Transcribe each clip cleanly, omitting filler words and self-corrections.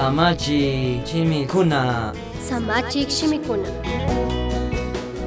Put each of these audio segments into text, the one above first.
Samachi chimikuna. Samachik shimikuna.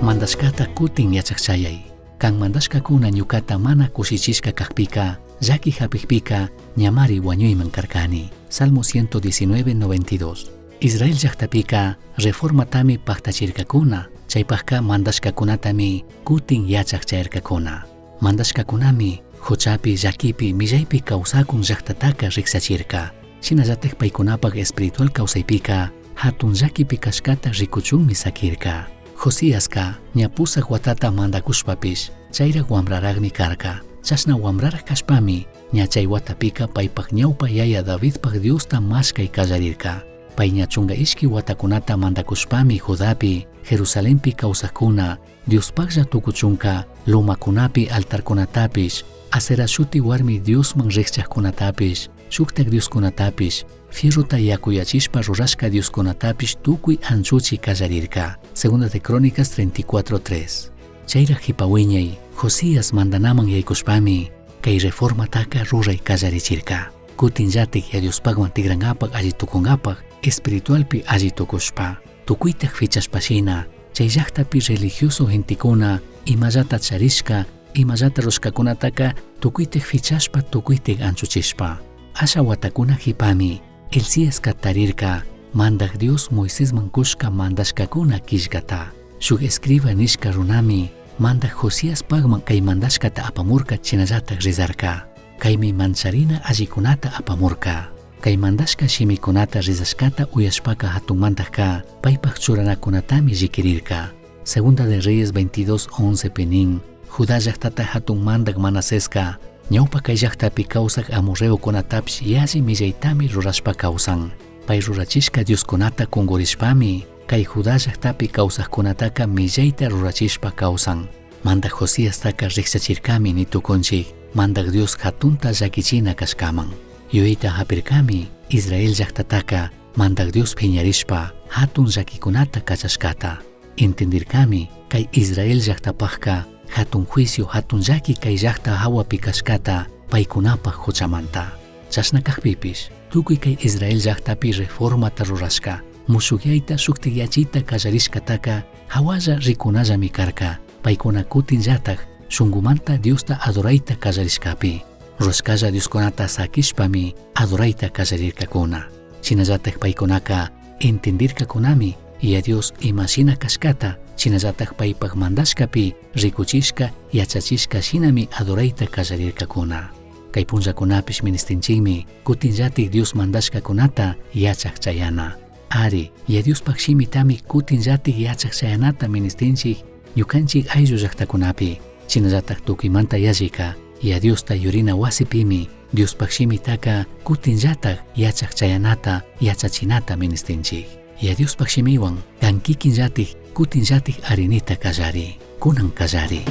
Mandashkata kutin yachaqchayay. Kan mandashkakuna ñukata mana kushichishka kakpika, llaki hapikpika, ñamari wañuyman karkani. Salmo 119:92. Israel llaqtapika reformatami paktachirkakuna, chaypaqka mandashkakunatami kutin yachaqchayarkakuna. Mandashkakunami huchapi llakipi millaypi kawsakun llaqtataka riksachirka. Shinallatik paykunapaq espiritual kawsaypika hatun llakipi kashkata rikuchunmi sakirka. Josíaska ñapusaq watata mandakushpapish chayraq wamraraqmi karka. Chashna wamraraq kashpami ña chay watapika paypaq ñawpa yaya Davidpaq Diosta mashkay kallarirka. Pay ña chunga ishki watakunata mandakushpami Judapi, Jerusalempi kawsaqkuna Diospaqlla tukuchunka lumakunapi altarkunatapish, Asera shuti warmi Diosman riqchaqkunatapish, shuktak Dioskunatapish, fierruta yakuyachishpa rurashka Dioskunatapish tukuy anchuchi kallarirka. Segunda de Crónicas 34:3. Chayraq hipawiñay Josías mandanaman yaykushpami kay reformataka ruray kallarichirka. Kutinllatik ya Diospaqman tigranapaq alli tukunapaq espiritualpi alli tukushpa. Tukuytak fichashpashina chay llaqtapi religioso gentikuna imallata charishka, imallata rushkakunataka tukuytik fichashpa tukuytik anchuchishpa. Asha watakuna hipami Elíaska tarirka mandak Dios Moisésman kushka mandashkakuna kishkata. Shuk escriba nishka runami mandak Josías pagman kay mandashkata apamurka chinallatak rizarka. Kaymi mancharina allikunata apamurka. Kay mandashka shimikunata rizashkata uyashpaka hatun mandajka paypaq churanakunatami llikirirka. Segunda de Reyes 22:11 penin Judá llaqtata hatun mandak Manaseska ñawpa kay llaqtapi kawsaq amorreokunatapish yalli millaytami rurashpa kawsan. Pay rurachishka Dioskunata kungurishpami kay Judá llaqtapi kawsaqkunataka millayta rurachishpa kawsan. Mandak Josíastaka riqchachirkami nitukunchik mandak Dios hatunta llakichina kashkaman. Yuyita hapirkami Israel llaqtataka mandak Dios phiñarishpa hatun llakikunata kachashkata. Entendirkami kay Israel llaqtapaqka hatun juicio hatun llaki kay llaqta hawapi kashkata paykunapaq huchamanta. Chashna kaqpipish tukuy kay Israel llaqtapi reformata rurashka musukyayta shuktikyachita kallarishkataka hawalla rikunallami karka paykuna kutinllatak shunqumanta Diosta adorayta kallarishkapi. Rurashkalla Dioskunata sakishpami adorayta kallarirkakuna. Shinallatak paykunaka entendirkakunami ya Dios imashina kashkata shinallatak paypaq mandashkapi rikuchishka yachachishka shinami adorayta kallarirkakuna. Kay punllakunapish ministinchikmi kutinllatik Dios mandashkakunata yachaqchayana. Ari, ya Diospaq shimitami kutinllatik yachaqchayanata ministinchik ñukanchik ayllu llaqtakunapi. Shinallatak tukuymanta yallika ya Diosta yurina wasipimi Diospaq shimitaka kutinllatak yachaqchayanata yachachinata ministinchik. Ya Diospaq shimiwan kan kikinllatik kutinllatik arinita kallari, kunan kallari.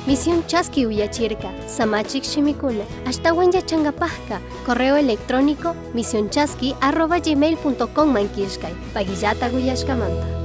Misión Chasqui Uyachirka, Samachik Shimikuna, Ashtawan Yachangapajka, correo electrónico misionchasqui@gmail.com mankishkay, Pagillata Guyashkamanta.